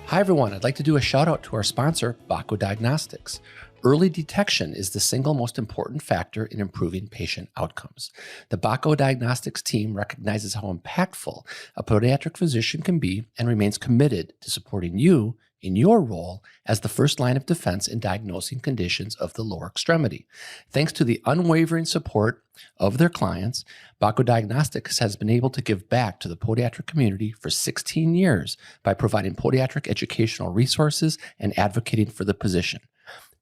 Hi, everyone. I'd like to do a shout out to our sponsor, Bako Diagnostics. Early detection is the single most important factor in improving patient outcomes. The Bako Diagnostics team recognizes how impactful a podiatric physician can be and remains committed to supporting you in your role as the first line of defense in diagnosing conditions of the lower extremity. Thanks to the unwavering support of their clients, Bako Diagnostics has been able to give back to the podiatric community for 16 years by providing podiatric educational resources and advocating for the position.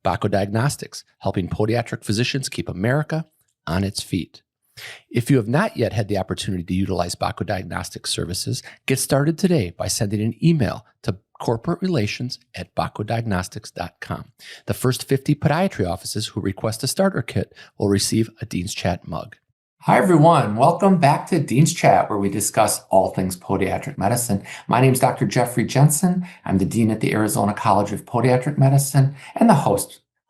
Bako Diagnostics, helping podiatric physicians keep America on its feet. If you have not yet had the opportunity to utilize Bako Diagnostics services, get started today by sending an email to corporaterelations@bakoddiagnostics.com. The first 50 podiatry offices who request a starter kit will receive a Dean's Chat mug. Hi, everyone. Welcome back to Dean's Chat, where we discuss all things podiatric medicine. My name is Dr. Jeffrey Jensen. I'm the Dean at the Arizona College of Podiatric Medicine and the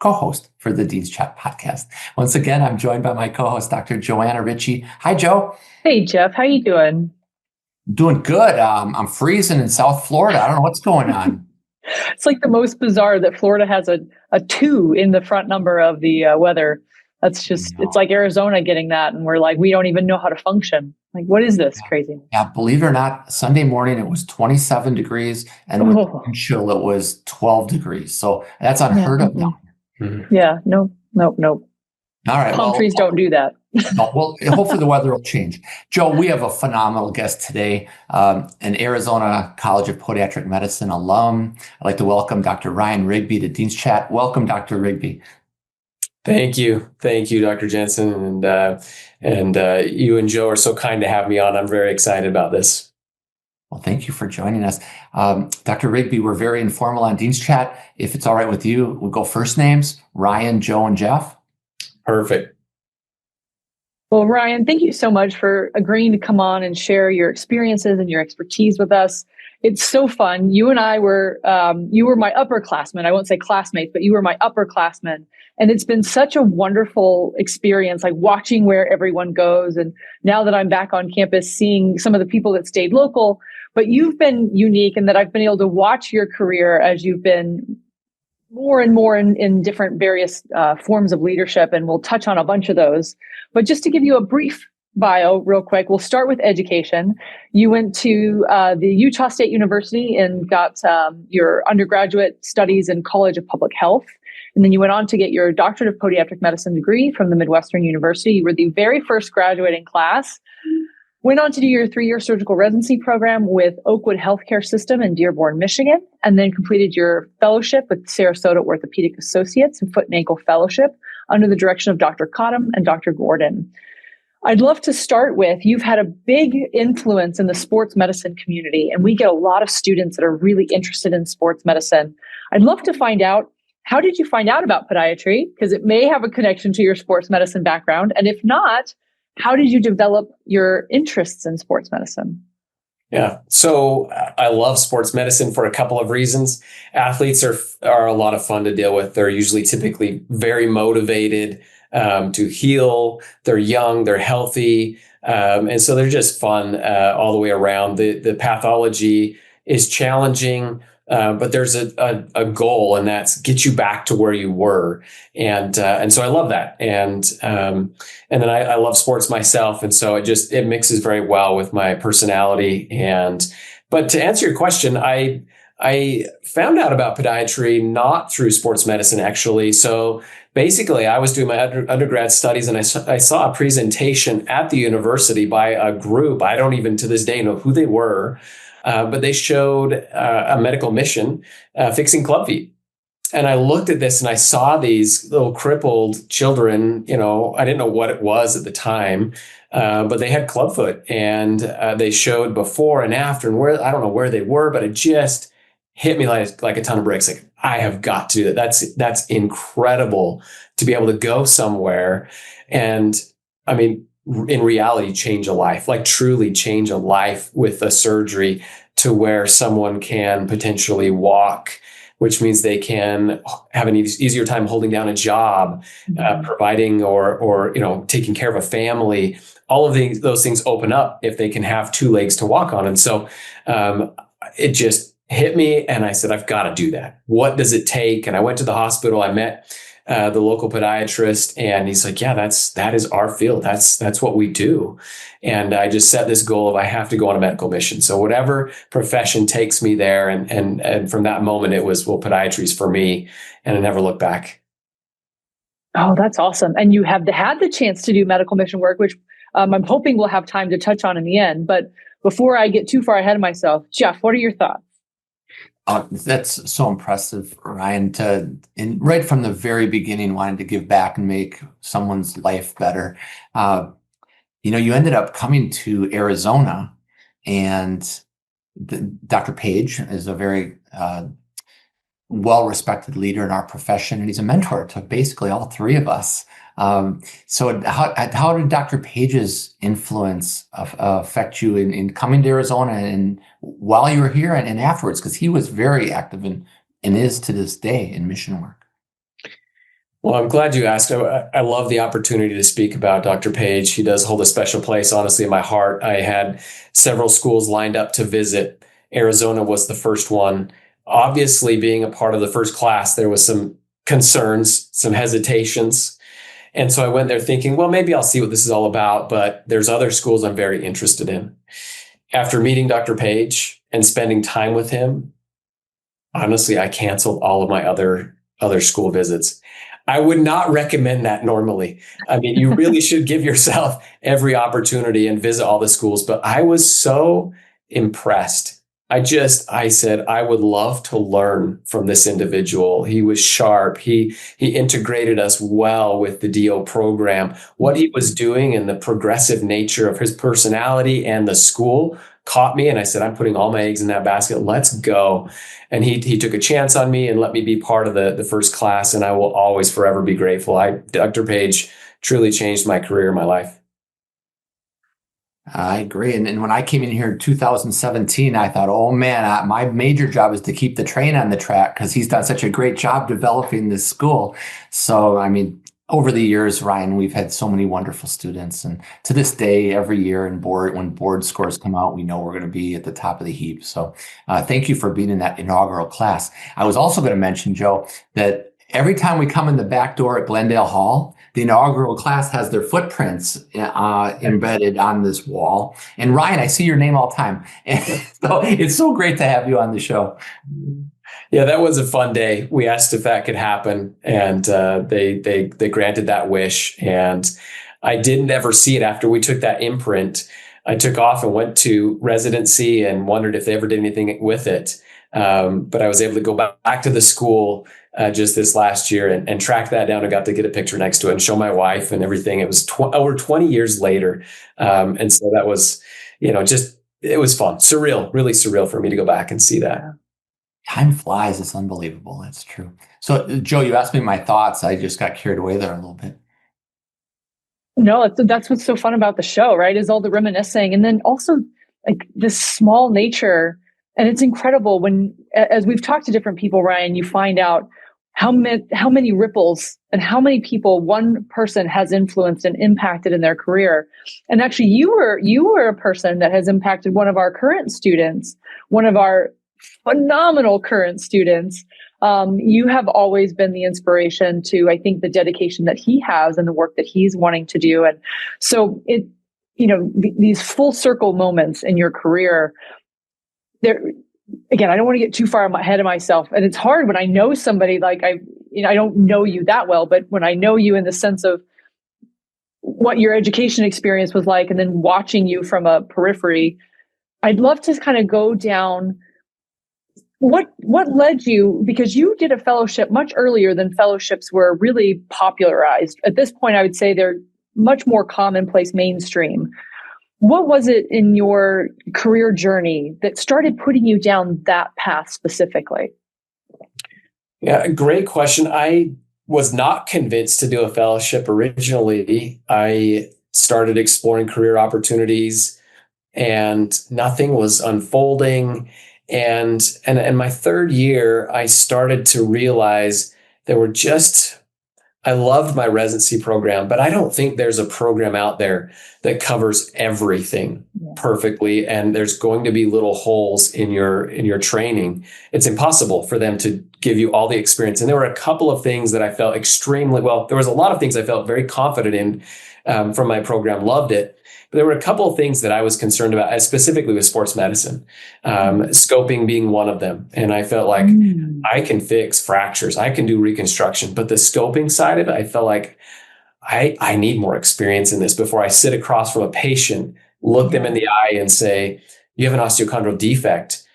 co-host for the Dean's Chat podcast. Once again, I'm joined by my co-host, Dr. Joanna Richey. Hi, Joe. Hey, Jeff. How you doing? Doing good. I'm freezing in South Florida. I don't know what's going on. It's like the most bizarre that Florida has a 2 in the front number of the weather. That's just, it's like Arizona getting that. And we're like, we don't even know how to function. Like, what is this crazy? Yeah, believe it or not, Sunday morning it was 27 degrees and with wind chill it was 12 degrees. So that's unheard of now. Yeah, nope. All right. Palm trees don't do that. Well, hopefully the weather will change. Joe, we have a phenomenal guest today, an Arizona College of Podiatric Medicine alum. I'd like to welcome Dr. Ryan Rigby to Dean's Chat. Welcome, Dr. Rigby. Thank you, Dr. Jensen, and you and Joe are so kind to have me on. I'm very excited about this. Well, thank you for joining us. Dr. Rigby, we're very informal on Dean's Chat. If it's all right with you, we'll go first names, Ryan, Joe, and Jeff. Perfect. Well, Ryan, thank you so much for agreeing to come on and share your experiences and your expertise with us. It's so fun. You and I were, you were my upperclassmen. I won't say classmates, but you were my upperclassmen. And it's been such a wonderful experience, like watching where everyone goes. And now that I'm back on campus, seeing some of the people that stayed local, but you've been unique in that I've been able to watch your career as you've been more and more in different various forms of leadership. And we'll touch on a bunch of those. But just to give you a brief bio real quick, we'll start with education. You went to the Utah State University and got your undergraduate studies in College of Public Health. And then you went on to get your doctorate of podiatric medicine degree from the Midwestern University. You were the very first graduating class. Went on to do your 3-year surgical residency program with Oakwood Healthcare System in Dearborn, Michigan, and then completed your fellowship with Sarasota Orthopedic Associates and Foot and Ankle Fellowship under the direction of Dr. Cottom and Dr. Gordon. I'd love to start with, you've had a big influence in the sports medicine community, and we get a lot of students that are really interested in sports medicine. I'd love to find out, how did you find out about podiatry? Because it may have a connection to your sports medicine background. And if not, how did you develop your interests in sports medicine? Yeah. So I love sports medicine for a couple of reasons. Athletes are a lot of fun to deal with. They're usually typically very motivated to heal. They're young, they're healthy. And so they're just fun all the way around. The pathology is challenging, but there's a goal, and that's get you back to where you were. And so I love that. And then I love sports myself. And so it mixes very well with my personality. But to answer your question, I found out about podiatry not through sports medicine, actually. So basically, I was doing my undergrad studies, and I saw a presentation at the university by a group. I don't even to this day know who they were. But they showed a medical mission fixing club feet. And I looked at this and I saw these little crippled children, I didn't know what it was at the time, but they had clubfoot, and they showed before and after, and I don't know where they were, but it just hit me like a ton of bricks. Like, I have got to do that. That's incredible to be able to go somewhere. And I mean, in reality, change a life, like truly change a life with a surgery to where someone can potentially walk, which means they can have an easier time holding down a job, providing or taking care of a family. All of those things open up if they can have 2 legs to walk on. And so it just hit me. And I said, I've got to do that. What does it take? And I went to the hospital. I met the local podiatrist, and he's like, yeah, that is our field. That's what we do. And I just set this goal of I have to go on a medical mission. So whatever profession takes me there. And from that moment, it was, well, podiatry is for me. And I never looked back. Oh, that's awesome. And you have had the chance to do medical mission work, which I'm hoping we'll have time to touch on in the end. But before I get too far ahead of myself, Jeff, what are your thoughts? That's so impressive, Ryan, right from the very beginning, wanting to give back and make someone's life better. You ended up coming to Arizona, and Dr. Page is a very well-respected leader in our profession, and he's a mentor to basically all three of us. So how did Dr. Page's influence affect you in coming to Arizona and while you were here and afterwards? Because he was very active and is to this day in mission work. Well, I'm glad you asked. I love the opportunity to speak about Dr. Page. He does hold a special place, honestly, in my heart. I had several schools lined up to visit. Arizona was the first one. Obviously, being a part of the first class, there was some concerns, some hesitations. And so I went there thinking, well, maybe I'll see what this is all about, but there's other schools I'm very interested in. After meeting Dr. Page and spending time with him, honestly, I canceled all of my other school visits. I would not recommend that normally. I mean, you really should give yourself every opportunity and visit all the schools, but I was so impressed. I said, I would love to learn from this individual. He was sharp. He integrated us well with the DO program. What he was doing and the progressive nature of his personality and the school caught me. And I said, I'm putting all my eggs in that basket. Let's go. And he took a chance on me and let me be part of the first class. And I will always forever be grateful. Dr. Page truly changed my career, my life. I agree. And when I came in here in 2017, I thought, oh man, my major job is to keep the train on the track because he's done such a great job developing this school. So, I mean, over the years, Ryan, we've had so many wonderful students. And to this day, every year when board scores come out, we know we're going to be at the top of the heap. So thank you for being in that inaugural class. I was also going to mention, Joe, that every time we come in the back door at Glendale Hall, the inaugural class has their footprints embedded on this wall. And Ryan, I see your name all the time. And so it's so great to have you on the show. Yeah, that was a fun day. We asked if that could happen, and they granted that wish. And I didn't ever see it after we took that imprint. I took off and went to residency and wondered if they ever did anything with it. But I was able to go back to the school just this last year and track that down and got to get a picture next to it and show my wife and everything. It was over 20 years later. And so that was, it was fun, surreal, really surreal for me to go back and see that. Time flies. It's unbelievable. That's true. So Joe, you asked me my thoughts. I just got carried away there a little bit. No, that's what's so fun about the show, right? Is all the reminiscing. And then also like this small nature. And it's incredible when, as we've talked to different people, Ryan, you find out how many ripples and how many people one person has influenced and impacted in their career. And actually, you were a person that has impacted one of our current students, one of our phenomenal current students. You have always been the inspiration to, I think, the dedication that he has and the work that he's wanting to do. And so these full circle moments in your career, again, I don't want to get too far ahead of myself. And it's hard when I know somebody like I don't know you that well, but when I know you in the sense of what your education experience was like, and then watching you from a periphery, I'd love to kind of go down what led you, because you did a fellowship much earlier than fellowships were really popularized. At this point, I would say they're much more commonplace, mainstream. What was it in your career journey that started putting you down that path specifically? Yeah, great question. I was not convinced to do a fellowship originally. I started exploring career opportunities and nothing was unfolding. And my third year, I started to realize I loved my residency program, but I don't think there's a program out there that covers everything. Yeah. perfectly and there's going to be little holes in your training, it's impossible for them to give you all the experience. And there were a couple of things that I felt there was a lot of things I felt very confident in from my program, loved it. But there were a couple of things that I was concerned about, specifically with sports medicine, scoping being one of them. And I felt like I can fix fractures, I can do reconstruction, but the scoping side of it, I felt like I need more experience in this before I sit across from a patient, look them in the eye and say, you have an osteochondral defect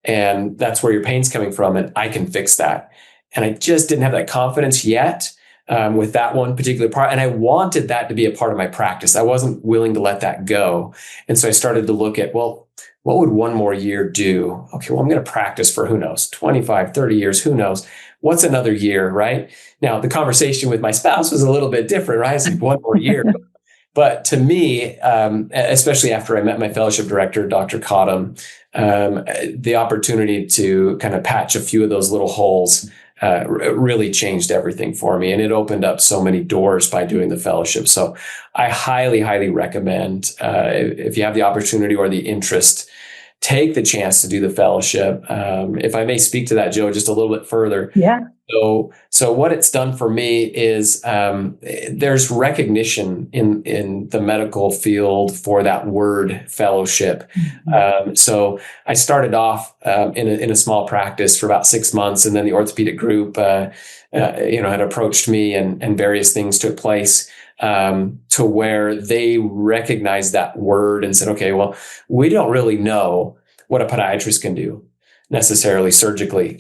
and that's where your pain's coming from and I can fix that. And I just didn't have that confidence yet with that one particular part. And I wanted that to be a part of my practice. I wasn't willing to let that go. And so I started to look at, well, what would one more year do? Okay, well, I'm going to practice for who knows, 25, 30 years, who knows? What's another year, right? Now, the conversation with my spouse was a little bit different, right? It's like one more year. But to me, especially after I met my fellowship director, Dr. Cottom, the opportunity to kind of patch a few of those little holes really changed everything for me. And it opened up so many doors by doing the fellowship. So I highly, highly recommend if you have the opportunity or the interest, take the chance to do the fellowship. If I may speak to that, Joe, just a little bit further. Yeah. So what it's done for me is there's recognition in the medical field for that word fellowship. So I started off in a small practice for about 6 months, and then the orthopedic group had approached me, and various things took place to where they recognized that word and said, okay, well, we don't really know what a podiatrist can do necessarily surgically.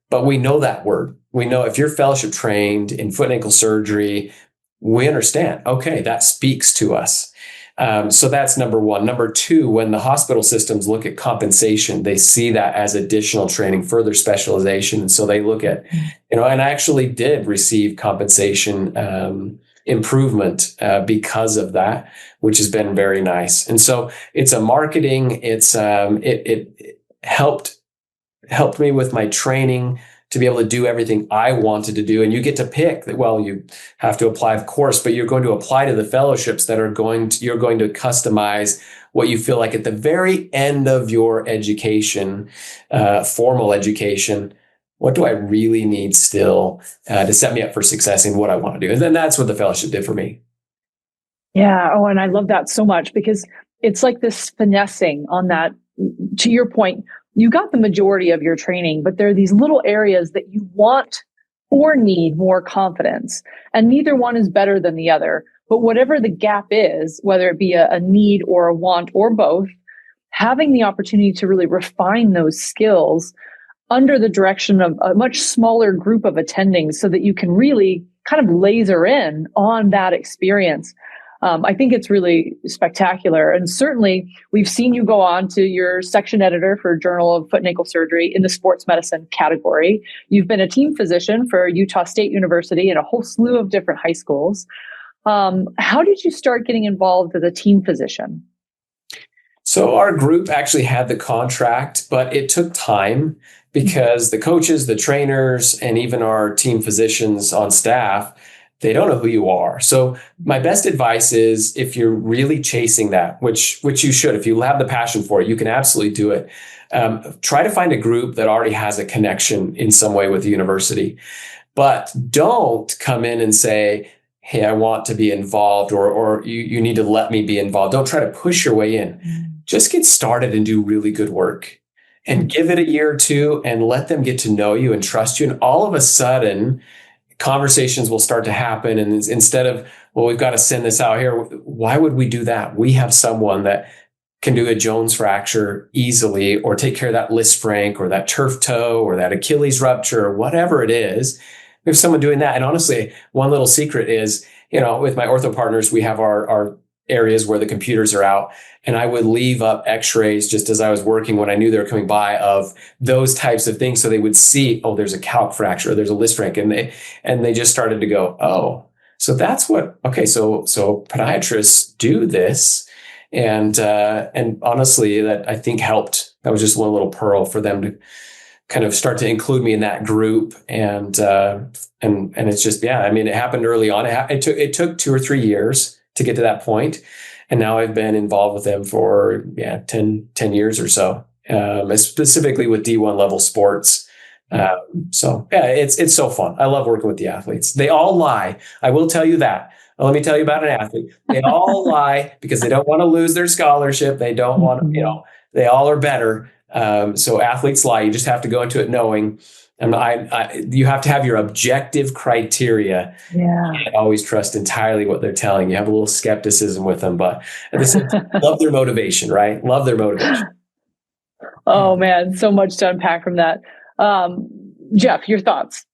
But we know that word. We know if you're fellowship trained in foot and ankle surgery, we understand, okay, that speaks to us. So that's number one. Number two, when the hospital systems look at compensation, they see that as additional training, further specialization. And so they look at, and I actually did receive compensation improvement because of that, which has been very nice. And so it's a marketing, it helped me with my training to be able to do everything I wanted to do. And you get to pick that, well, you have to apply, of course, but you're going to apply to the fellowships that you're going to customize what you feel like at the very end of your education, formal education. What do I really need still to set me up for success in what I want to do? And then that's what the fellowship did for me. Yeah. Oh, and I love that so much because it's like this finessing on that. To your point, you got the majority of your training, but there are these little areas that you want or need more confidence. And neither one is better than the other. But whatever the gap is, whether it be a need or a want or both, having the opportunity to really refine those skills under the direction of a much smaller group of attendings so that you can really kind of laser in on that experience. I think it's really spectacular. And certainly we've seen you go on to your section editor for Journal of Foot and Ankle Surgery in the sports medicine category. You've been a team physician for Utah State University and a whole slew of different high schools. How did you start getting involved as a team physician? So our group actually had the contract, but it took time because the coaches, the trainers, and even our team physicians on staff, they don't know who you are. So my best advice is if you're really chasing that, which you should, if you have the passion for it, you can absolutely do it. Try to find a group that already has a connection in some way with the university, but don't come in and say, hey, I want to be involved, or you need to let me be involved. Don't try to push your way in. Just get started and do really good work and give it a year or two and let them get to know you and trust you. And all of a sudden, conversations will start to happen. And instead of, well, we've got to send this out here. Why would we do that? We have someone that can do a Jones fracture easily, or take care of that Lisfranc or that turf toe or that Achilles rupture or whatever it is. We have someone doing that. And honestly, one little secret is, with my ortho partners, we have our areas where the computers are out. And I would leave up x-rays just as I was working when I knew they were coming by of those types of things. So they would see, oh, there's a calc fracture, or there's a Lisfranc. And they just started to go, oh, so that's what, okay. So podiatrists do this. And honestly, that I think helped. That was just one little pearl for them to kind of start to include me in that group. And it's just, yeah, I mean, it happened early on. It took 2 or 3 years to get to that point. And now I've been involved with them for 10 years or so, specifically with D1 level sports. So yeah, it's so fun. I love working with the athletes. They all lie. I will tell you that. Let me tell you about an athlete. They all lie because they don't want to lose their scholarship. They don't want to, they all are better. So athletes lie. You just have to go into it knowing. And you have to have your objective criteria. Yeah. You can't always trust entirely what they're telling you. You have a little skepticism with them, but at the same time, love their motivation, right? Love their motivation. Oh man, so much to unpack from that. Jeff, your thoughts?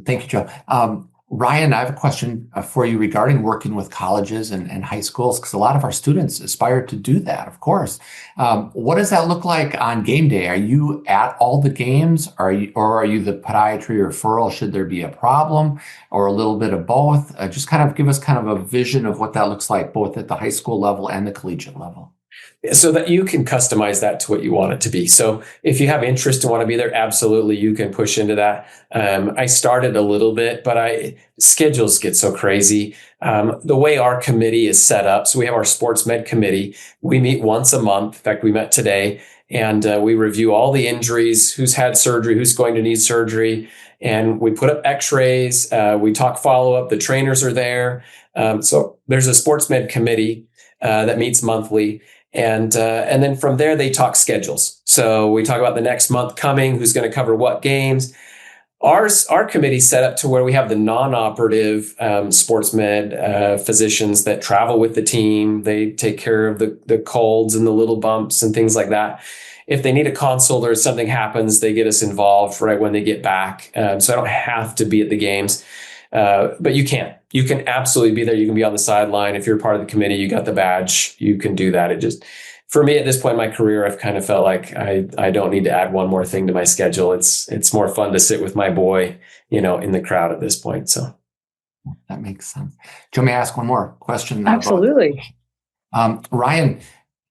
Thank you, Joe. Ryan, I have a question for you regarding working with colleges and high schools, because a lot of our students aspire to do that, of course. What does that look like on game day? Are you at all the games? Or are you the podiatry referral? Should there be a problem, or a little bit of both? Just kind of give us kind of a vision of what that looks like, both at the high school level and the collegiate level. So that you can customize that to what you want it to be. So if you have interest and want to be there, absolutely, you can push into that. I started a little bit, but schedules get so crazy. The way our committee is set up, so we have our sports med committee. We meet once a month. In fact, we met today, and we review all the injuries, who's had surgery, who's going to need surgery. And we put up x-rays. We talk follow-up. The trainers are there. So there's a sports med committee that meets monthly. And then from there, they talk schedules. So we talk about the next month coming, who's going to cover what games. Our committee set up to where we have the non-operative sports med physicians that travel with the team. They take care of the colds and the little bumps and things like that. If they need a consult or something happens, they get us involved right when they get back. So I don't have to be at the games. But you can absolutely be there. You can be on the sideline. If you're part of the committee, you got the badge, you can do that. It just, for me at this point in my career, I've kind of felt like I don't need to add one more thing to my schedule. It's more fun to sit with my boy, in the crowd at this point. So that makes sense. Joe, may I ask one more question? Absolutely. Ryan,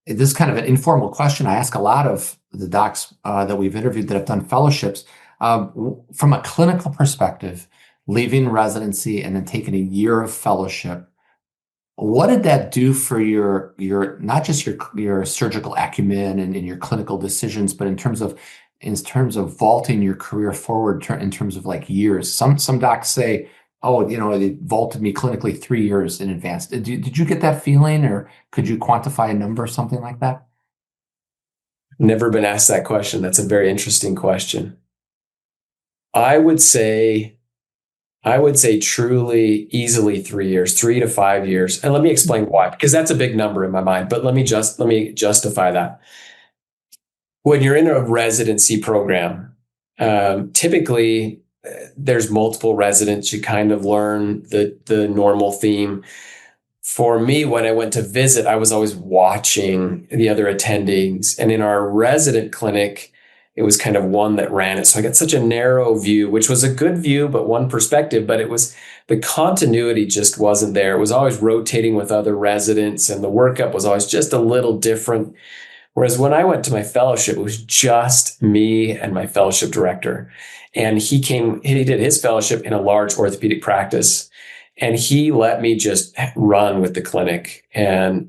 this is kind of an informal question. I ask a lot of the docs that we've interviewed that have done fellowships. From a clinical perspective, leaving residency and then taking a year of fellowship, what did that do for your not just your surgical acumen and your clinical decisions, but in terms of vaulting your career forward in terms of like years? Some docs say, oh, it vaulted me clinically 3 years in advance. Did you get that feeling, or could you quantify a number or something like that? Never been asked that question. That's a very interesting question. I would say truly easily 3 years, 3 to 5 years. And let me explain why, because that's a big number in my mind, but let me justify that. When you're in a residency program, typically there's multiple residents. You kind of learn the normal theme. For me, when I went to visit, I was always watching the other attendings. And in our resident clinic, it was kind of one that ran it. So I got such a narrow view, which was a good view, but one perspective, but the continuity just wasn't there. It was always rotating with other residents, and the workup was always just a little different. Whereas when I went to my fellowship, it was just me and my fellowship director. And he did his fellowship in a large orthopedic practice. And he let me just run with the clinic. And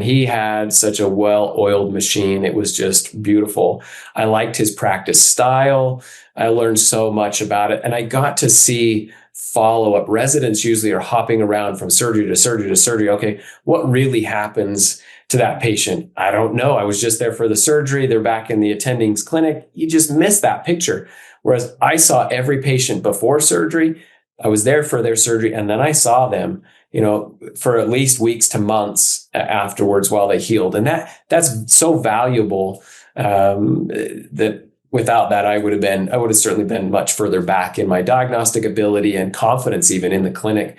he had such a well-oiled machine. It was just beautiful. I liked his practice style. I learned so much about it. And I got to see follow-up. Residents usually are hopping around from surgery to surgery to surgery. Okay, what really happens to that patient? I don't know. I was just there for the surgery. They're back in the attending's clinic. You just miss that picture. Whereas I saw every patient before surgery. I was there for their surgery, and then I saw them, for at least weeks to months afterwards while they healed. And that's so valuable that without that, I would have certainly been much further back in my diagnostic ability and confidence even in the clinic.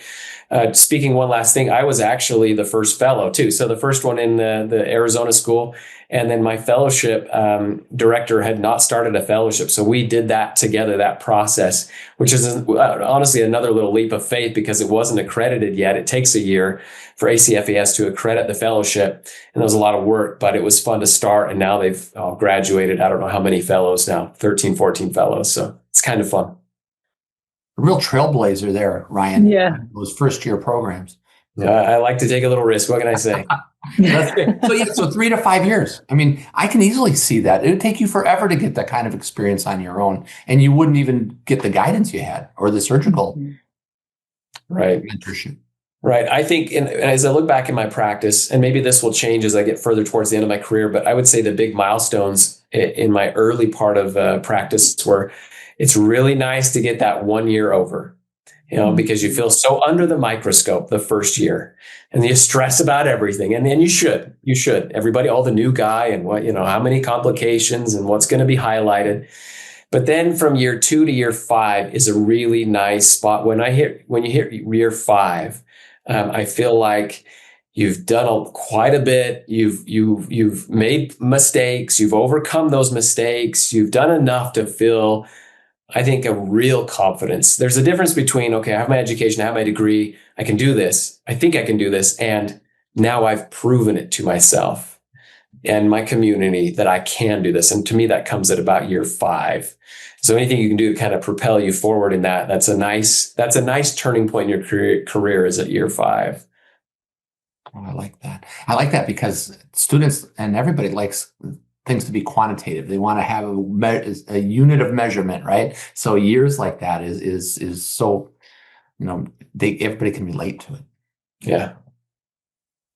Speaking one last thing, I was actually the first fellow too. So the first one in the Arizona school, and then my fellowship director had not started a fellowship. So we did that together, that process, which is honestly another little leap of faith because it wasn't accredited yet. It takes a year for ACFAS to accredit the fellowship. And there was a lot of work, but it was fun to start. And now they've graduated, I don't know how many fellows now, 13, 14 fellows. So it's kind of fun. A real trailblazer there, Ryan. Yeah. Those first year programs. I like to take a little risk. What can I say? That's great. So yeah, so 3 to 5 years. I mean, I can easily see that. It would take you forever to get that kind of experience on your own, and you wouldn't even get the guidance you had or the surgical right mentorship. Right. I think as I look back in my practice, and maybe this will change as I get further towards the end of my career, but I would say the big milestones in my early part of practice were it's really nice to get that 1 year over, because you feel so under the microscope the first year and you stress about everything. And then you should, everybody, all the new guy and what, how many complications and what's going to be highlighted. But then from year 2 to year 5 is a really nice spot. When you hit year 5, I feel like you've done quite a bit. You've made mistakes. You've overcome those mistakes. You've done enough to feel, I think, a real confidence. There's a difference between, okay, I have my education, I have my degree, I can do this. I think I can do this. And now I've proven it to myself and my community that I can do this. And to me, that comes at about year 5. So anything you can do to kind of propel you forward in that's a nice turning point in your career is at year 5. Oh, I like that. I like that because students and everybody likes things to be quantitative. They want to have a unit of measurement, right? So years like that is so, everybody can relate to it. Yeah.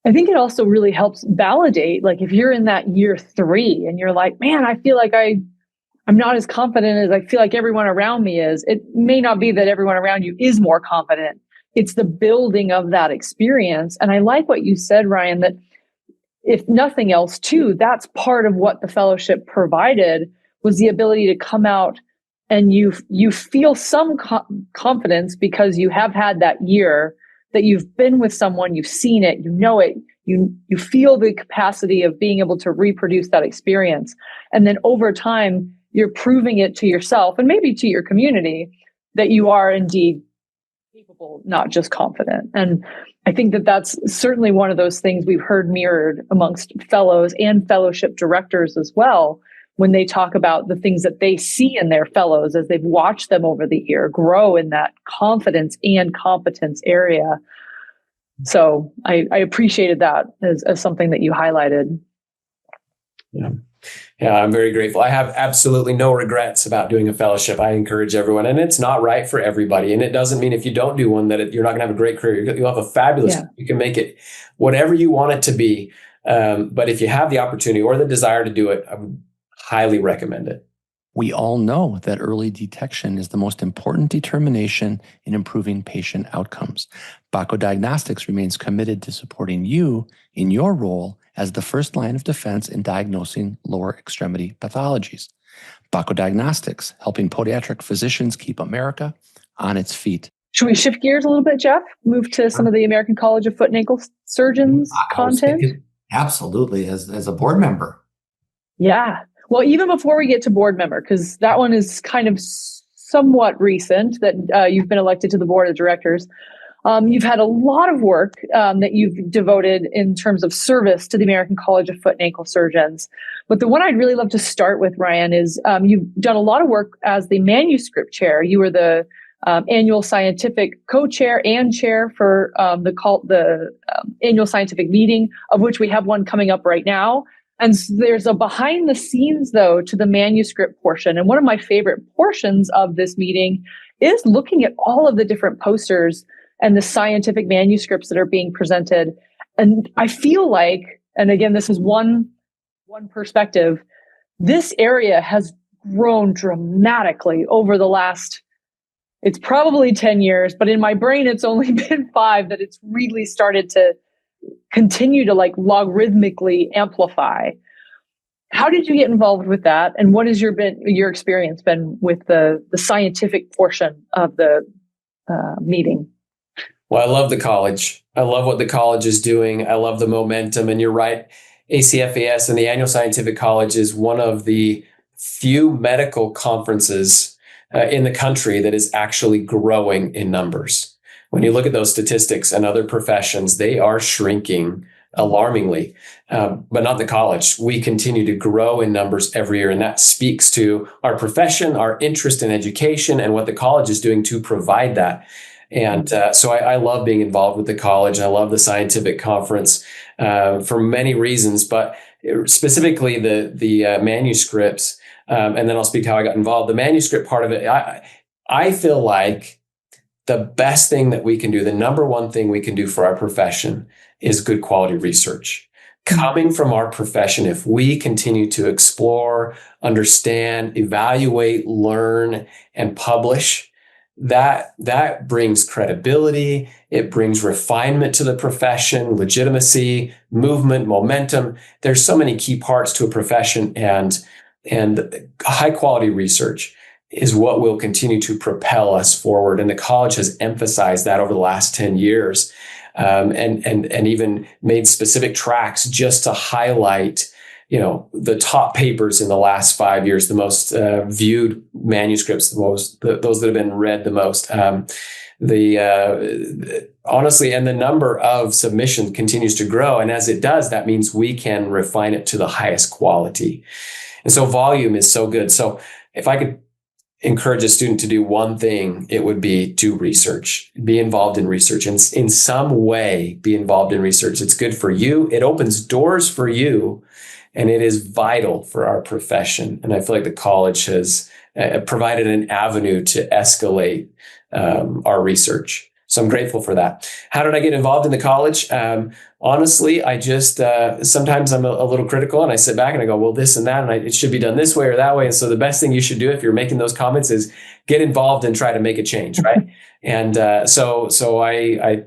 I think it also really helps validate, like if you're in that year 3 and you're like, man, I feel like I'm not as confident as I feel like everyone around me is. It may not be that everyone around you is more confident. It's the building of that experience. And I like what you said, Ryan, that if nothing else too, that's part of what the fellowship provided was the ability to come out and you feel some confidence because you have had that year that you've been with someone, you've seen it, you know it, you feel the capacity of being able to reproduce that experience. And then over time, you're proving it to yourself and maybe to your community that you are indeed capable, not just confident. And I think that that's certainly one of those things we've heard mirrored amongst fellows and fellowship directors as well, when they talk about the things that they see in their fellows as they've watched them over the year grow in that confidence and competence area. So I appreciated that as something that you highlighted. Yeah, I'm very grateful. I have absolutely no regrets about doing a fellowship. I encourage everyone, and it's not right for everybody. And it doesn't mean if you don't do one that you're not going to have a great career. You'll have a fabulous, you can make it whatever you want it to be. But if you have the opportunity or the desire to do it, I would highly recommend it. We all know that early detection is the most important determination in improving patient outcomes. Bako Diagnostics remains committed to supporting you in your role as the first line of defense in diagnosing lower extremity pathologies. Bako Diagnostics, helping podiatric physicians keep America on its feet. Should we shift gears a little bit, Jeff? Move to some of the American College of Foot and Ankle Surgeons content? Absolutely, as a board member. Yeah. Well, even before we get to board member, because that one is kind of somewhat recent that you've been elected to the board of directors. You've had a lot of work that you've devoted in terms of service to the American College of Foot and Ankle Surgeons. But the one I'd really love to start with, Ryan, is you've done a lot of work as the manuscript chair. You were the annual scientific co-chair and chair for the annual scientific meeting, of which we have one coming up right now. And so there's a behind the scenes, though, to the manuscript portion. And one of my favorite portions of this meeting is looking at all of the different posters and the scientific manuscripts that are being presented. And I feel like, and again, this is one perspective, this area has grown dramatically over the last, it's probably 10 years, but in my brain, it's only been 5 that it's really started to continue to logarithmically amplify. How did you get involved with that? And what has your experience been with the scientific portion of the meeting? Well, I love the college. I love what the college is doing. I love the momentum. And you're right, ACFAS and the Annual Scientific College is one of the few medical conferences in the country that is actually growing in numbers. When you look at those statistics and other professions, they are shrinking alarmingly, but not the college. We continue to grow in numbers every year. And that speaks to our profession, our interest in education, and what the college is doing to provide that. And so I love being involved with the college. I love the scientific conference for many reasons, but specifically the manuscripts. And then I'll speak to how I got involved. The manuscript part of it, I feel like the best thing that we can do, the number one thing we can do for our profession is good quality research. Coming from our profession, if we continue to explore, understand, evaluate, learn, and publish, that brings credibility. It brings refinement to the profession, legitimacy, movement, momentum. There's so many key parts to a profession, and high quality research is what will continue to propel us forward. And the college has emphasized that over the last 10 years, and even made specific tracks just to highlight, the top papers in the last 5 years, the most viewed manuscripts, those that have been read the most. Honestly, and the number of submissions continues to grow. And as it does, that means we can refine it to the highest quality. And so volume is so good. So if I could encourage a student to do one thing, it would be do research, be involved in research, and in some way be involved in research. It's good for you. It opens doors for you, and it is vital for our profession. And I feel like the college has provided an avenue to escalate our research. So I'm grateful for that. How did I get involved in the college? Honestly, I just, sometimes I'm a little critical, and I sit back and I go, well, this and that, and it should be done this way or that way. And so the best thing you should do if you're making those comments is get involved and try to make a change, right? And so I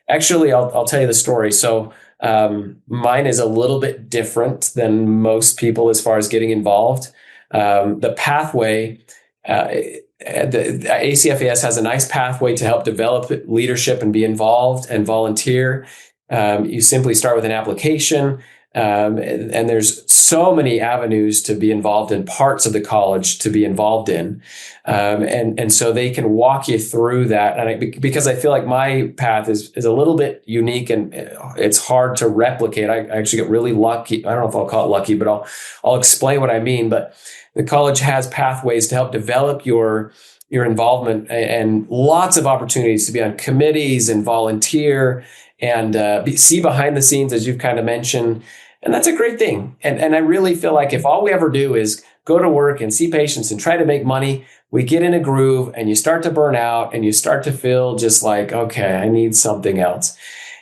actually, I'll tell you the story. So mine is a little bit different than most people as far as getting involved. The pathway, the ACFAS has a nice pathway to help develop leadership and be involved and volunteer. You simply start with an application, and there's so many avenues to be involved in, parts of the college to be involved in. And so they can walk you through that. And because I feel like my path is a little bit unique, and it's hard to replicate. I actually get really lucky. I don't know if I'll call it lucky, but I'll explain what I mean. But the college has pathways to help develop your involvement, and lots of opportunities to be on committees and volunteer and see behind the scenes, as you've kind of mentioned. And that's a great thing. And I really feel like if all we ever do is go to work and see patients and try to make money, we get in a groove and you start to burn out and you start to feel just like, okay, I need something else.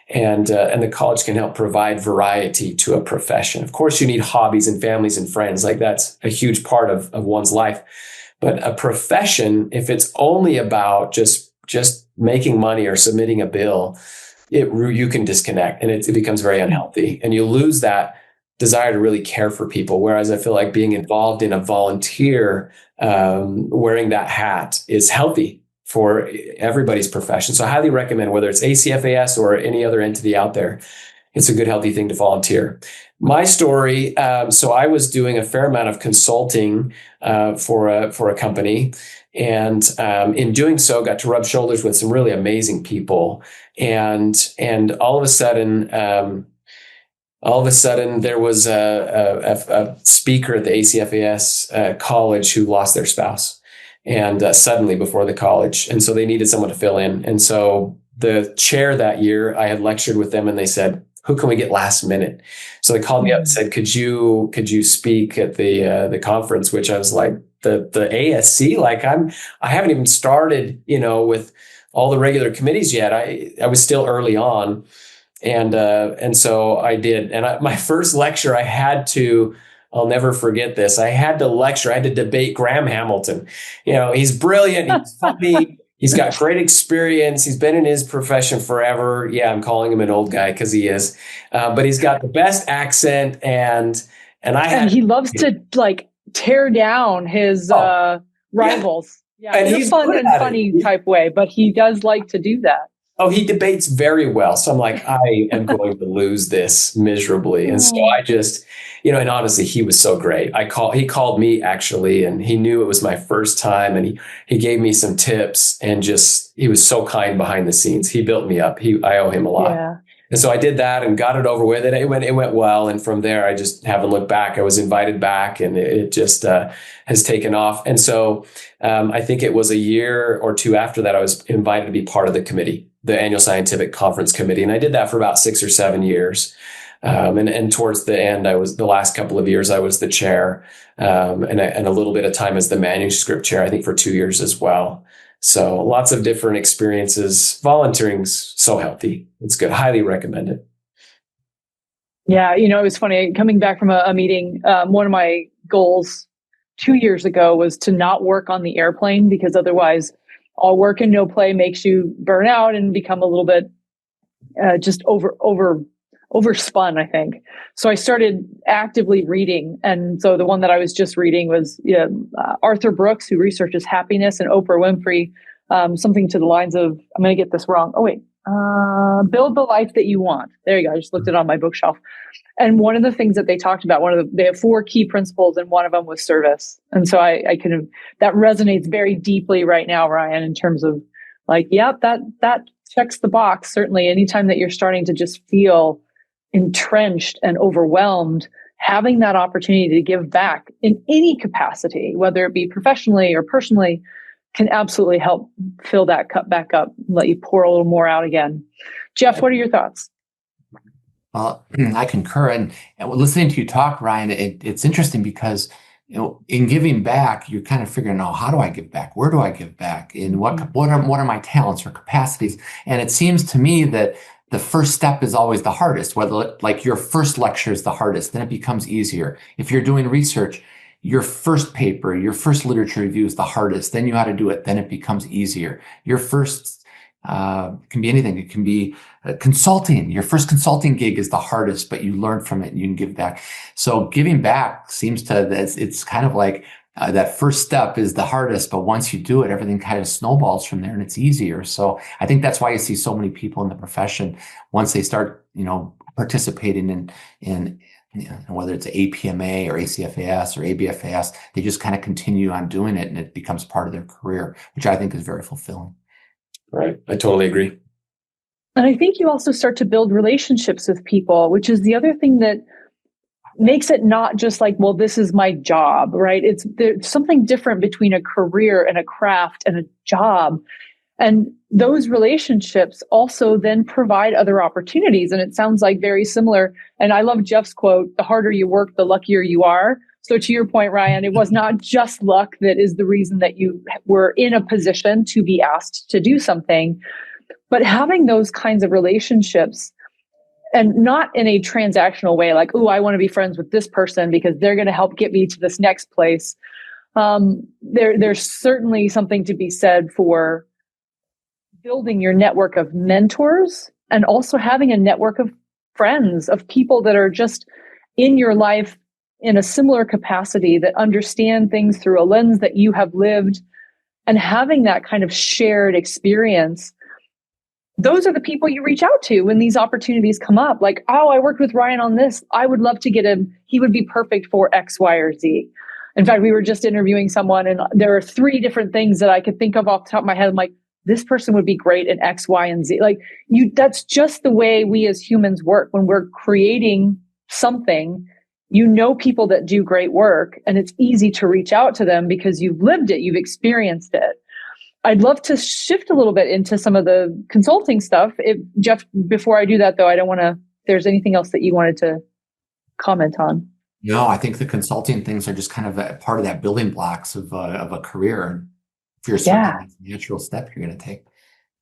And the college can help provide variety to a profession. Of course, you need hobbies and families and friends. Like, that's a huge part of one's life. But a profession, if it's only about just making money or submitting a bill, you can disconnect, and it becomes very unhealthy, and you lose that desire to really care for people. Whereas I feel like being involved in a volunteer, wearing that hat, is healthy for everybody's profession. So I highly recommend, whether it's ACFAS or any other entity out there, it's a good, healthy thing to volunteer. My story, so I was doing a fair amount of consulting for a company, and in doing so, got to rub shoulders with some really amazing people. And all of a sudden, there was a speaker at the ACFAS college who lost their spouse, and suddenly before the college. And so they needed someone to fill in. And so the chair that year, I had lectured with them, and they said, who can we get last minute? So they called me up and said, could you speak at the conference? Which I was like, the ASC, like I haven't even started, with all the regular committees yet. I was still early on. And so I did. And my first lecture, I'll never forget this. I had to debate Graham Hamilton. He's brilliant. He's funny. He's got great experience. He's been in his profession forever. Yeah, I'm calling him an old guy because he is. But he's got the best accent, and he loves to tear down his rivals. Yeah, in a fun and funny type way, but he does like to do that. Oh, he debates very well. So I'm like, I am going to lose this miserably. And so I just, and honestly, he was so great. He called me actually, and he knew it was my first time, and he gave me some tips, and he was so kind behind the scenes. He built me up. I owe him a lot. Yeah. And so I did that and got it over with. And it went well. And from there, I just haven't looked back. I was invited back, and it just has taken off. And so I think it was a year or two after that, I was invited to be part of the committee, the annual scientific conference committee. And I did that for about 6 or 7 years. And towards the end, the last couple of years, I was the chair, and a little bit of time as the manuscript chair, I think for 2 years as well. So lots of different experiences. Volunteering's so healthy. It's good. Highly recommend it. Yeah. It was funny coming back from a meeting. One of my goals 2 years ago was to not work on the airplane, because otherwise all work and no play makes you burn out and become a little bit just overspun, I think. So I started actively reading. And so the one that I was just reading was Arthur Brooks, who researches happiness, and Oprah Winfrey, something to the lines of, I'm going to get this wrong. Oh, wait. Build the life that you want. There you go. I just looked it on my bookshelf. And one of the things that they talked about, they have 4 key principles, and one of them was service. And so that resonates very deeply right now, Ryan, in terms of like, that checks the box. Certainly anytime that you're starting to just feel entrenched and overwhelmed, having that opportunity to give back in any capacity, whether it be professionally or personally, can absolutely help fill that cup back up, let you pour a little more out again. Jeff, what are your thoughts? Well, I concur. And listening to you talk, Ryan, it's interesting because, in giving back, you're kind of figuring out, how do I give back? Where do I give back? And what are my talents or capacities? And it seems to me that the first step is always the hardest. Whether like your first lecture is the hardest, then it becomes easier. If you're doing research, your first paper, your first literature review is the hardest. Then you know how to do it. Then it becomes easier. Your first can be anything. It can be consulting. Your first consulting gig is the hardest, but you learn from it and you can give back. So giving back seems to, it's kind of like that first step is the hardest, but once you do it, everything kind of snowballs from there and it's easier. So I think that's why you see so many people in the profession, once they start, participating in whether it's APMA or ACFAS or ABFAS, they just kind of continue on doing it and it becomes part of their career, which I think is very fulfilling. Right. I totally agree. And I think you also start to build relationships with people, which is the other thing that makes it not just like, well, this is my job, right? There's something different between a career and a craft and a job. And those relationships also then provide other opportunities. And it sounds like very similar. And I love Jeff's quote, the harder you work, the luckier you are. So to your point, Ryan, it was not just luck that is the reason that you were in a position to be asked to do something, but having those kinds of relationships, and not in a transactional way, like, oh, I want to be friends with this person because they're going to help get me to this next place. There's certainly something to be said for building your network of mentors and also having a network of friends, of people that are just in your life in a similar capacity, that understand things through a lens that you have lived, and having that kind of shared experience. Those are the people you reach out to when these opportunities come up. Like, oh, I worked with Ryan on this. I would love to get him. He would be perfect for X, Y, or Z. In fact, we were just interviewing someone and there are 3 different things that I could think of off the top of my head. I'm like, this person would be great in X, Y, and Z. Like that's just the way we as humans work. When we're creating something, people that do great work, and it's easy to reach out to them because you've lived it, you've experienced it. I'd love to shift a little bit into some of the consulting stuff. Jeff, before I do that though, I don't want to, if there's anything else that you wanted to comment on. No, I think the consulting things are just kind of a part of that building blocks of a career. If you're certain that's a natural step you're going to take.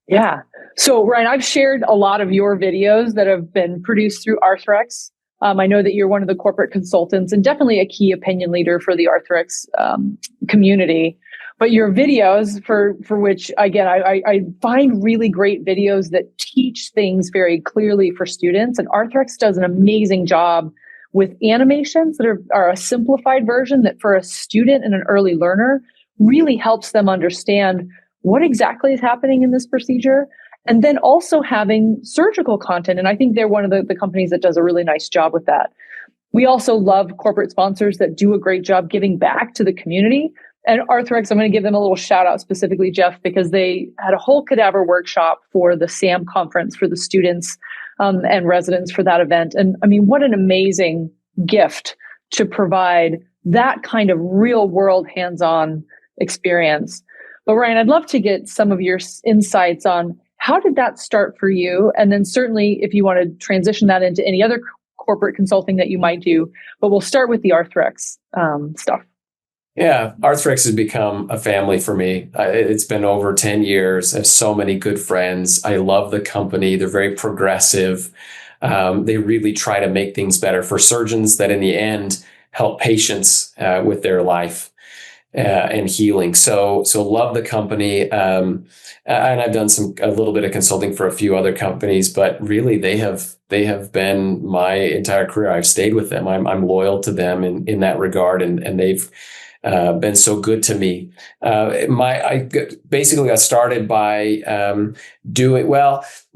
Yeah. So Ryan, I've shared a lot of your videos that have been produced through Arthrex. I know that you're one of the corporate consultants and definitely a key opinion leader for the Arthrex community. But your videos, for which, again, I find really great videos that teach things very clearly for students. And Arthrex does an amazing job with animations that are a simplified version that for a student and an early learner really helps them understand what exactly is happening in this procedure. And then also having surgical content. And I think they're one of the companies that does a really nice job with that. We also love corporate sponsors that do a great job giving back to the community. And Arthrex, I'm going to give them a little shout out specifically, Jeff, because they had a whole cadaver workshop for the SAM conference for the students and residents for that event. And I mean, what an amazing gift to provide that kind of real world hands-on experience. But Ryan, I'd love to get some of your insights on how did that start for you? And then certainly if you want to transition that into any other corporate consulting that you might do, but we'll start with the Arthrex stuff. Yeah, Arthrex has become a family for me. It's been over 10 years. I have so many good friends. I love the company. They're very progressive. They really try to make things better for surgeons that in the end help patients with their life and healing. So love the company. And I've done a little bit of consulting for a few other companies, but really they have been my entire career. I've stayed with them. I'm loyal to them in that regard, and they've been so good to me. I basically got started by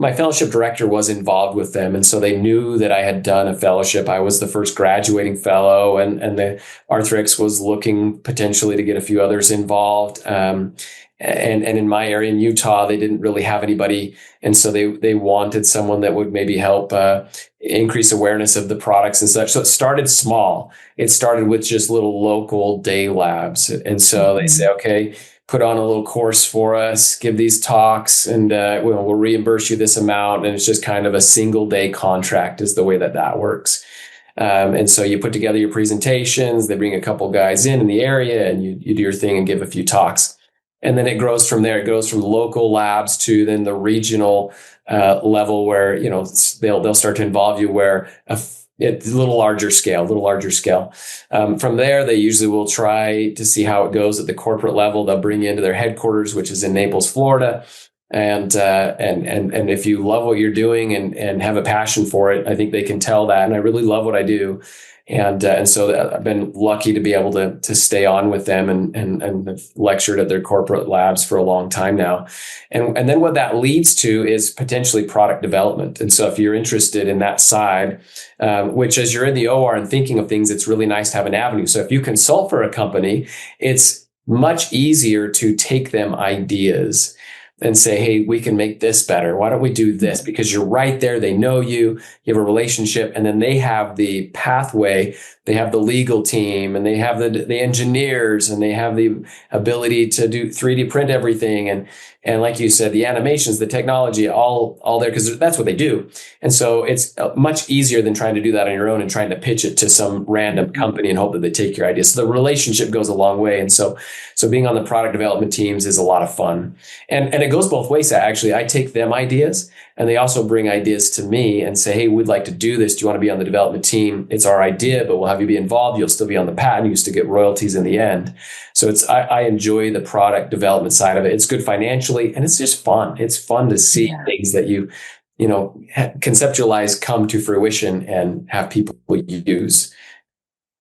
my fellowship director was involved with them. And so they knew that I had done a fellowship. I was the first graduating fellow, and the Arthrex was looking potentially to get a few others involved. And in my area in Utah, they didn't really have anybody. And so they wanted someone that would maybe help increase awareness of the products and such. So it started small. It started with just little local day labs. And so they say, okay, put on a little course for us, give these talks, and we'll reimburse you this amount. And it's just kind of a single day contract is the way that works. And so you put together your presentations, they bring a couple guys in the area, and you do your thing and give a few talks. And then it grows from there. It goes from local labs to then the regional level where, they'll start to involve you where it's a little larger scale. From there, they usually will try to see how it goes at the corporate level. They'll bring you into their headquarters, which is in Naples, Florida. And if you love what you're doing and have a passion for it, I think they can tell that. And I really love what I do. And so I've been lucky to be able to stay on with them and have lectured at their corporate labs for a long time now. And then what that leads to is potentially product development. And so if you're interested in that side, which as you're in the OR and thinking of things, it's really nice to have an avenue. So if you consult for a company, it's much easier to take them ideas and say, hey, we can make this better. Why don't we do this? Because you're right there. They know you have a relationship, and then they have the pathway. They have the legal team, and they have the engineers, and they have the ability to do 3D print everything. And like you said, the animations, the technology, all there, because that's what they do. And so it's much easier than trying to do that on your own and trying to pitch it to some random company and hope that they take your idea. So the relationship goes a long way. And so being on the product development teams is a lot of fun. And it goes both ways. Actually, I take them ideas, and they also bring ideas to me and say, hey, we'd like to do this. Do you want to be on the development team? It's our idea, but we'll have you be involved. You'll still be on the patent. You used to get royalties in the end. So I enjoy the product development side of it. It's good financially, and it's just fun. It's fun to see things that you conceptualize come to fruition and have people use.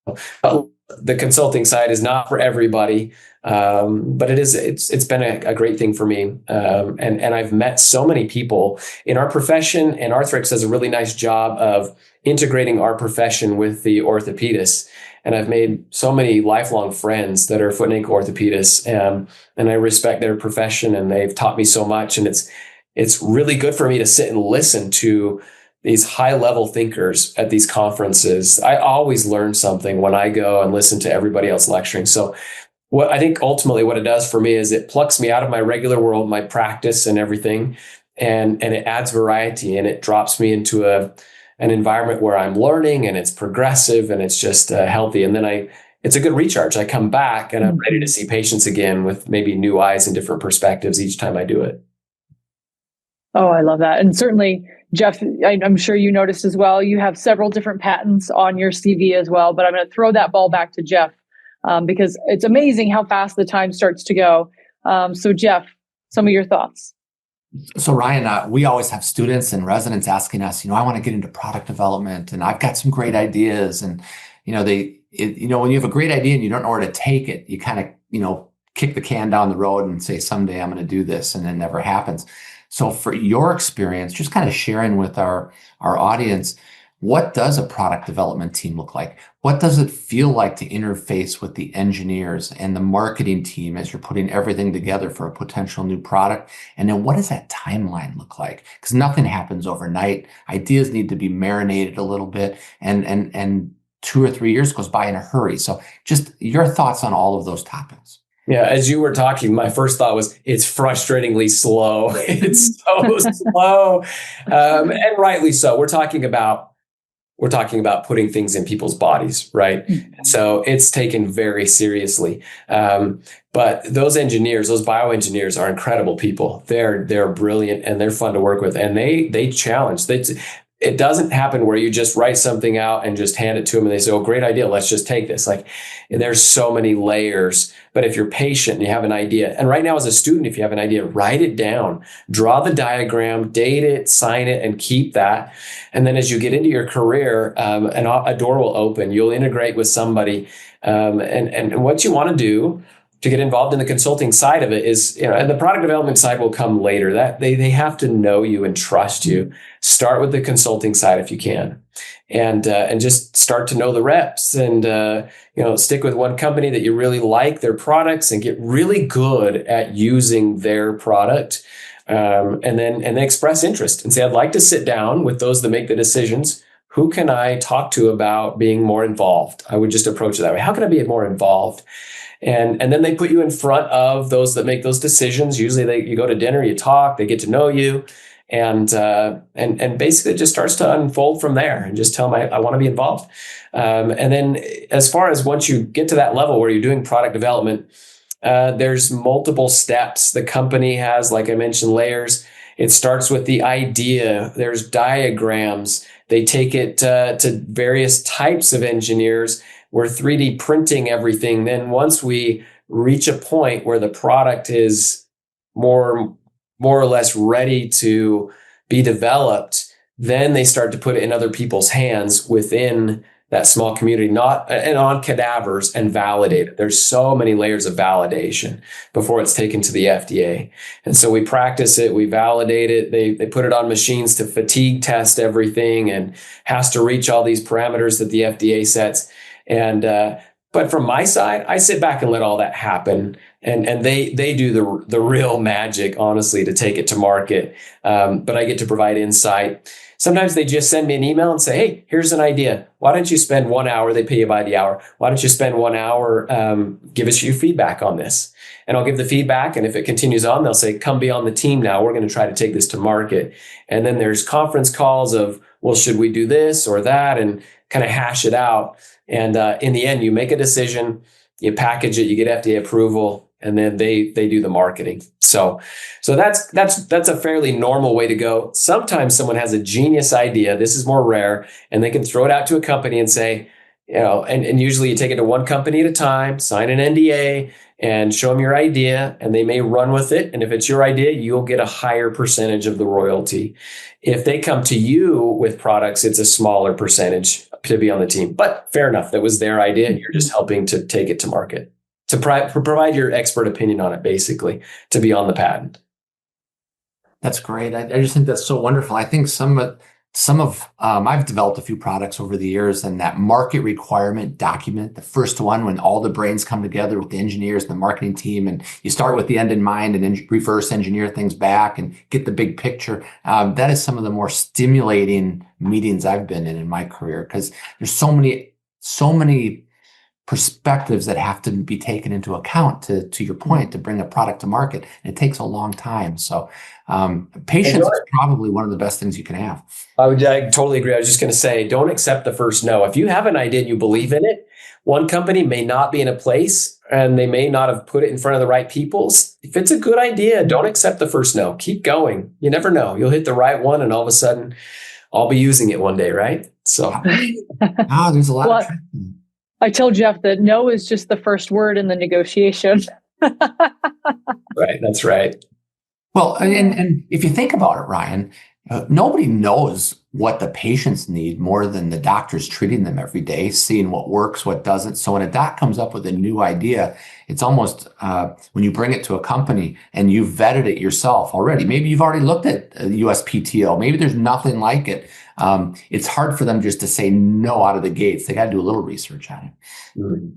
The consulting side is not for everybody, but it's been a great thing for me. And I've met so many people in our profession, and Arthrex does a really nice job of integrating our profession with the orthopedists. And I've made so many lifelong friends that are foot and ankle orthopedists, and I respect their profession, and they've taught me so much. And it's really good for me to sit and listen to these high-level thinkers at these conferences. I always learn something when I go and listen to everybody else lecturing. So what I think ultimately what it does for me is it plucks me out of my regular world, my practice and everything, and it adds variety, and it drops me into an environment where I'm learning, and it's progressive, and it's just healthy. And then it's a good recharge. I come back and I'm ready to see patients again with maybe new eyes and different perspectives each time I do it. Oh, I love that. And certainly, Jeff, I'm sure you noticed as well, you have several different patents on your CV as well, but I'm going to throw that ball back to Jeff because it's amazing how fast the time starts to go. So Jeff, some of your thoughts. So Ryan, we always have students and residents asking us, I want to get into product development, and I've got some great ideas. And, when you have a great idea and you don't know where to take it, you kind of, kick the can down the road and say, someday I'm going to do this, and it never happens. So for your experience, just kind of sharing with our audience, what does a product development team look like? What does it feel like to interface with the engineers and the marketing team as you're putting everything together for a potential new product? And then what does that timeline look like? Because nothing happens overnight. Ideas need to be marinated a little bit, and 2 or 3 years goes by in a hurry. So just your thoughts on all of those topics. Yeah, as you were talking, my first thought was it's frustratingly slow. It's so slow, and rightly so. We're talking about putting things in people's bodies, right? So it's taken very seriously. But those engineers, those bioengineers, are incredible people. They're brilliant and they're fun to work with, and they challenge. It doesn't happen where you just write something out and just hand it to them and they say, "Oh, great idea. Let's just take this." Like, there's so many layers. But if you're patient and you have an idea, and right now as a student, if you have an idea, write it down, draw the diagram, date it, sign it, and keep that. And then as you get into your career, a door will open. You'll integrate with somebody. And what you want to do to get involved in the consulting side of it is, and the product development side will come later. That they have to know you and trust you. Start with the consulting side if you can, and just start to know the reps, and stick with one company that you really like their products and get really good at using their product, and then express interest and say, "I'd like to sit down with those that make the decisions. Who can I talk to about being more involved?" I would just approach it that way. How can I be more involved? And then they put you in front of those that make those decisions. Usually you go to dinner, you talk, they get to know you, and basically it just starts to unfold from there, and just tell them I want to be involved. And then as far as once you get to that level where you're doing product development, there's multiple steps. The company has, like I mentioned, layers. It starts with the idea. There's diagrams. They take it to various types of engineers. We're 3D printing everything. Then once we reach a point where the product is more or less ready to be developed, then they start to put it in other people's hands within that small community, and on cadavers, and validate it. There's so many layers of validation before it's taken to the FDA. And so we practice it, we validate it. They put it on machines to fatigue test everything, and has to reach all these parameters that the FDA sets. And but from my side, I sit back and let all that happen, and they do the real magic, honestly, to take it to market. But I get to provide insight. Sometimes they just send me an email and say, "Hey, here's an idea. Why don't you spend 1 hour?" They pay you by the hour. "Why don't you spend 1 hour? Give us your feedback on this." And I'll give the feedback. And if it continues on, they'll say, "Come be on the team now. We're going to try to take this to market." And then there's conference calls of, "Well, should we do this or that?" And kind of hash it out. And in the end, you make a decision, you package it, you get FDA approval, and then they do the marketing. So that's a fairly normal way to go. Sometimes someone has a genius idea. This is more rare, and they can throw it out to a company and say, and usually you take it to one company at a time, sign an NDA, and show them your idea, and they may run with it. And if it's your idea, you'll get a higher percentage of the royalty. If they come to you with products, it's a smaller percentage to be on the team. But fair enough, that was their idea, and you're just helping to take it to market, to provide your expert opinion on it, basically, to be on the patent. That's great. I just think that's so wonderful. I think I've developed a few products over the years, and that market requirement document, the first one, when all the brains come together with the engineers and the marketing team, and you start with the end in mind and then reverse engineer things back and get the big picture. That is some of the more stimulating meetings I've been in my career, because there's so many perspectives that have to be taken into account to your point, to bring a product to market. And it takes a long time. So patience is probably one of the best things you can have. I totally agree. I was just going to say, don't accept the first no. If you have an idea and you believe in it, one company may not be in a place, and they may not have put it in front of the right people. If it's a good idea, don't accept the first no. Keep going. You never know. You'll hit the right one, and all of a sudden I'll be using it one day, right? So there's a lot of I tell Jeff that no is just the first word in the negotiation. Right. That's right. Well, and if you think about it, Ryan, nobody knows what the patients need more than the doctors treating them every day, seeing what works, what doesn't. So when a doc comes up with a new idea, it's almost when you bring it to a company and you've vetted it yourself already. Maybe you've already looked at USPTO. Maybe there's nothing like it. it's hard for them just to say no out of the gates. They got to do a little research on it. Mm-hmm.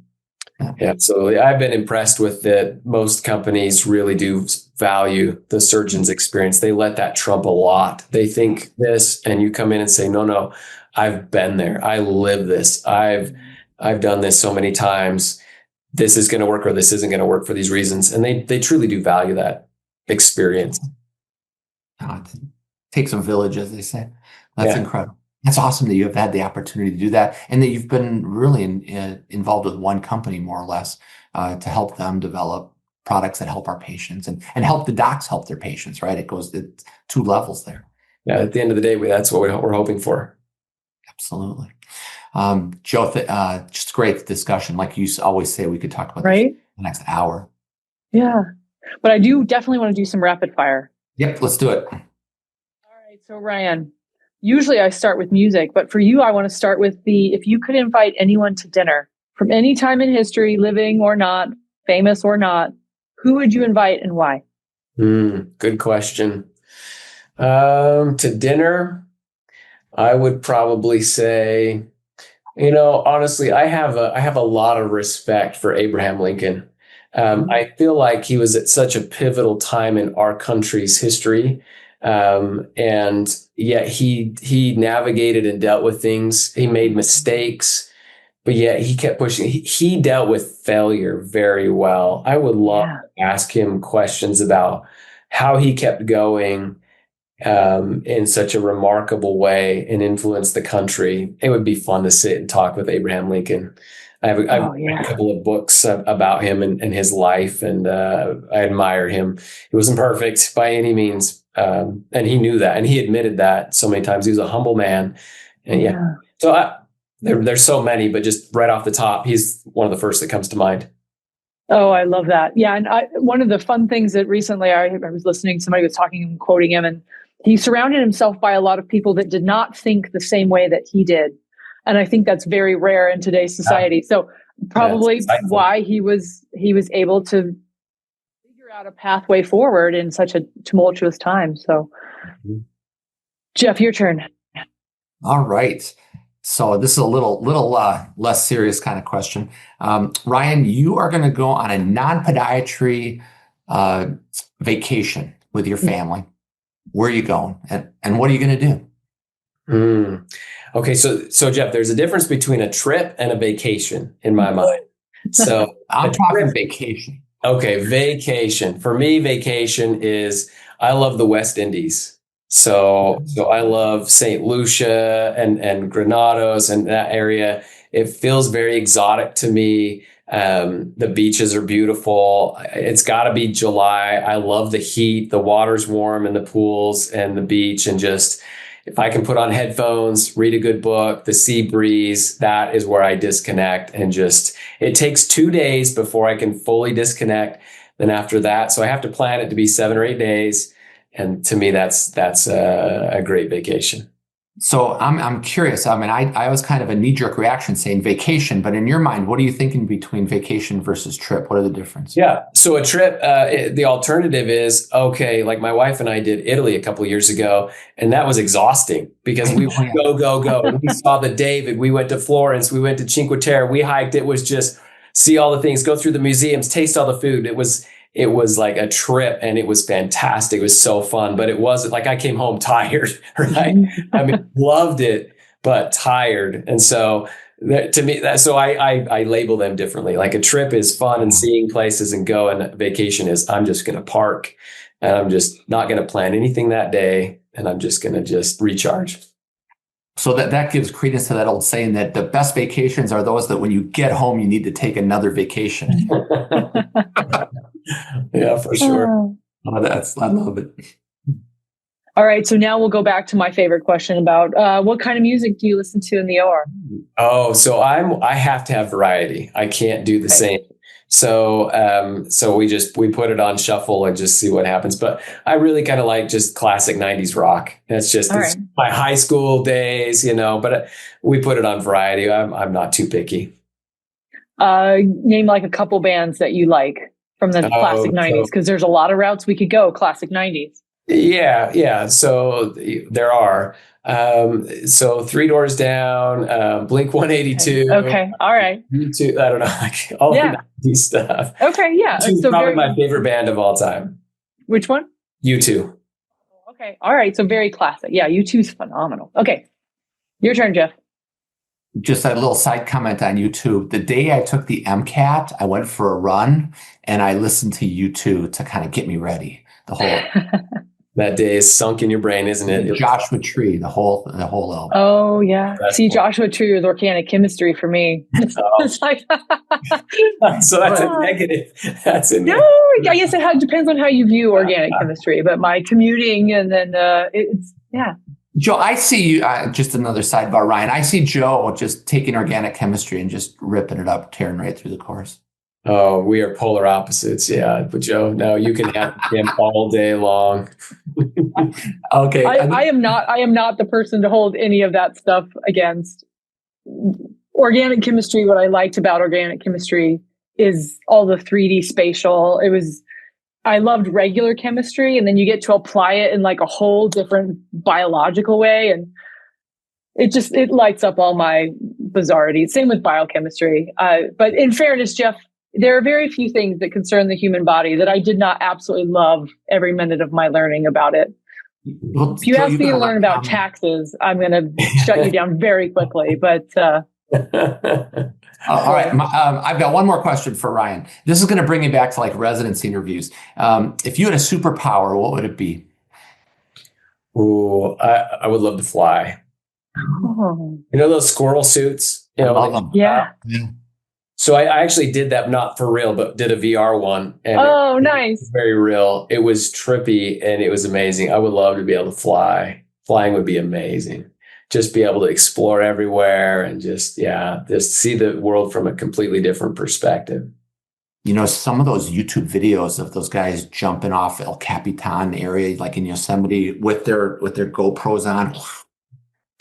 Yeah, absolutely. I've been impressed with that. Most companies really do value the surgeon's experience. They let that trump a lot. They think this, and you come in and say, no, I've been there. I live this. I've done this so many times. This is going to work or this isn't going to work for these reasons. And they truly do value that experience. It takes a village, as they say. That's incredible. That's awesome that you have had the opportunity to do that, and that you've been really involved with one company, more or less, to help them develop products that help our patients and help the docs help their patients, right? It's 2 levels there. Yeah, at the end of the day, that's what we're hoping for. Absolutely. Joe, just great discussion. Like you always say, we could talk about this the next hour. Yeah, but I do definitely want to do some rapid fire. Yep, let's do it. All right, so Ryan, usually I start with music, but for you, I want to start with if you could invite anyone to dinner from any time in history, living or not, famous or not, who would you invite and why? Good question. To dinner, I would probably say, honestly, I have a lot of respect for Abraham Lincoln. I feel like he was at such a pivotal time in our country's history. And yet he navigated and dealt with things. He made mistakes, but yet he kept pushing. He dealt with failure very well. I would love to ask him questions about how he kept going in such a remarkable way and influenced the country. It would be fun to sit and talk with Abraham Lincoln. I've read a couple of books about him and his life, and I admire him. He wasn't perfect by any means. And he knew that, and he admitted that so many times. He was a humble man. And so there's so many, but just right off the top, he's one of the first that comes to mind. Oh, I love that. Yeah. And one of the fun things that recently I was listening, somebody was talking and quoting him, and he surrounded himself by a lot of people that did not think the same way that he did. And I think that's very rare in today's society. So probably why he was able to figure out a pathway forward in such a tumultuous time. So Jeff, your turn. All right. So this is a little less serious kind of question. Ryan, you are going to go on a non-podiatry vacation with your family. Where are you going? And what are you going to do? Okay, so Jeff, there's a difference between a trip and a vacation in my mind. So I'm talking vacation. Okay, vacation. For me, vacation is, I love the West Indies. So I love St. Lucia and Granados and that area. It feels very exotic to me. The beaches are beautiful. It's got to be July. I love the heat. The water's warm in the pools and the beach, and just, if I can put on headphones, read a good book, the sea breeze, that is where I disconnect. And just, it takes 2 days before I can fully disconnect. Then after that, so I have to plan it to be 7 or 8 days. And to me, that's a great vacation. So I'm curious. I mean, I was kind of a knee-jerk reaction saying vacation, but in your mind, what are you thinking between vacation versus trip? What are the differences? Yeah. So a trip, the alternative is, okay, like my wife and I did Italy a couple of years ago, and that was exhausting because we would go. We saw the David, we went to Florence, we went to Cinque Terre, we hiked. It was just see all the things, go through the museums, taste all the food. It was like a trip, and it was fantastic. It was so fun, but it wasn't like I came home tired, right? I mean, loved it, but tired. And so to me, I label them differently. Like a trip is fun and seeing places and go, and vacation is, I'm just going to park and I'm just not going to plan anything that day. And I'm just going to just recharge. So that gives credence to that old saying that the best vacations are those that when you get home, you need to take another vacation. Yeah, for sure. I love it. All right. So now we'll go back to my favorite question about what kind of music do you listen to in the OR? Oh, so I have to have variety. I can't do the same. So we put it on shuffle and just see what happens. But I really kind of like just classic 90s rock. That's just my high school days, but we put it on variety. I'm not too picky. Name like a couple bands that you like from the classic 90s, because there's a lot of routes we could go classic 90s. Yeah. So there are. So Three Doors Down, Blink 182. Okay. All right. U2, I don't know, like all the 90s stuff. Okay. Yeah. U2 is probably my favorite band of all time. Which one? U2. Okay. All right. So very classic. Yeah. U2 is phenomenal. Okay. Your turn, Jeff. Just a little side comment on YouTube. The day I took the MCAT, I went for a run and I listened to U2 to kind of get me ready. The whole that day is sunk in your brain, isn't it? Joshua Tree, the whole album. Oh yeah. That's See, cool. Joshua Tree was organic chemistry for me. It's like so that's a negative. That's a no. I guess it depends on how you view organic chemistry. But my commuting and then it's yeah. Joe, I see you, just another sidebar, Ryan. I see Joe just taking organic chemistry and just ripping it up, tearing right through the course. Oh, we are polar opposites. Yeah. But Joe, no, you can have him all day long. Okay. I am not the person to hold any of that stuff against. Organic chemistry, what I liked about organic chemistry is all the 3D spatial. I loved regular chemistry, and then you get to apply it in like a whole different biological way. And it lights up all my bizarrities. Same with biochemistry. But in fairness, Jeff, there are very few things that concern the human body that I did not absolutely love every minute of my learning about it. Well, if you ask me to learn about taxes, I'm going to shut you down very quickly. But all right. I've got one more question for Ryan. This is going to bring you back to like residency interviews. If you had a superpower, what would it be? Ooh, I would love to fly. oh. You know those squirrel suits? You know, I love them. Yeah. So I actually did that, not for real, but did a VR one. And Nice. Very real. It was trippy and it was amazing. I would love to be able to fly. Flying would be amazing. Just be able to explore everywhere and just see the world from a completely different perspective. You know, some of those YouTube videos of those guys jumping off El Capitan area, like in Yosemite with their GoPros on.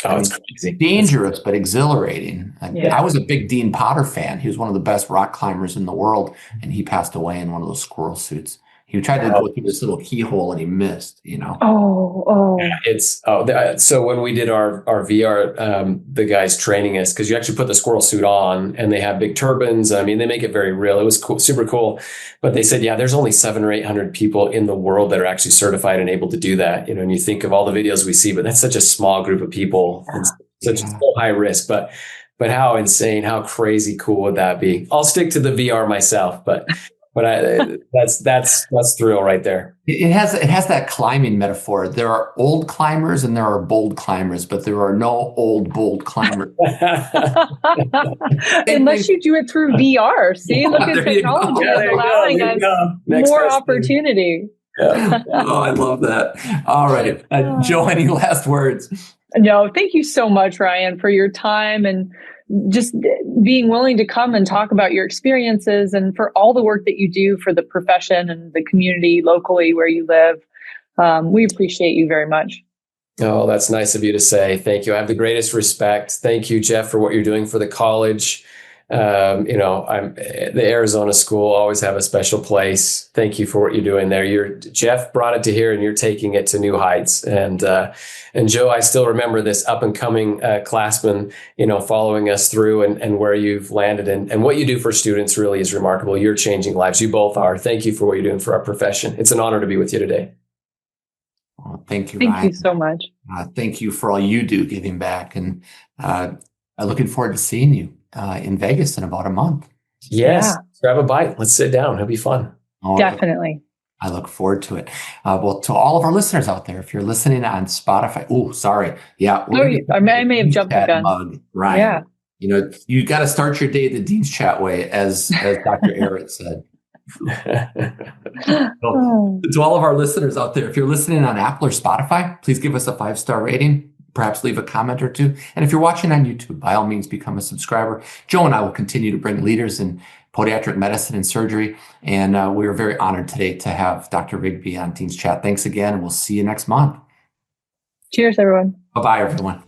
It's crazy. Dangerous, but exhilarating. Yeah. I was a big Dean Potter fan. He was one of the best rock climbers in the world, and he passed away in one of those squirrel suits. He tried to go through this little keyhole and he missed, you know. So when we did our VR, the guys training us, because you actually put the squirrel suit on and they have big turbans. I mean, they make it very real. It was cool, super cool. But they said, there's only 700 or 800 people in the world that are actually certified and able to do that. You know, and you think of all the videos we see, but that's such a small group of people and such so high risk. But how insane, how crazy cool would that be? I'll stick to the VR myself, but that's thrill right there. It has that climbing metaphor. There are old climbers and there are bold climbers, but there are no old bold climbers. Unless you do it through VR. See, look at technology allowing us more opportunity. Yeah. Oh, I love that. All right, Joe, any last words? No, thank you so much, Ryan, for your time and just being willing to come and talk about your experiences and for all the work that you do for the profession and the community locally where you live. We appreciate you very much. Oh, that's nice of you to say. Thank you. I have the greatest respect. Thank you, Jeff, for what you're doing for the college. The Arizona school always have a special place. Thank you for what you're doing there. Jeff brought it to here and you're taking it to new heights. And Joe, I still remember this up and coming classman, following us through and where you've landed and what you do for students really is remarkable. You're changing lives. You both are. Thank you for what you're doing for our profession. It's an honor to be with you today. Well, thank you, Ryan. Ryan. Thank you so much. Thank you for all you do giving back. And I'm looking forward to seeing you in Vegas in about a month. Yes. Grab a bite. Let's sit down. It'll be fun. Definitely. I look forward to it. Well, to all of our listeners out there, if you're listening on Spotify, sorry. Yeah. I may have jumped the gun. Mug, Ryan. Yeah. You got to start your day the Dean's Chat way, as Dr. Arrett said. So, to all of our listeners out there, if you're listening on Apple or Spotify, please give us a 5-star rating. Perhaps leave a comment or two. And if you're watching on YouTube, by all means, become a subscriber. Joe and I will continue to bring leaders in podiatric medicine and surgery. And we are very honored today to have Dr. Rigby on Dean's Chat. Thanks again, and we'll see you next month. Cheers, everyone. Bye-bye, everyone.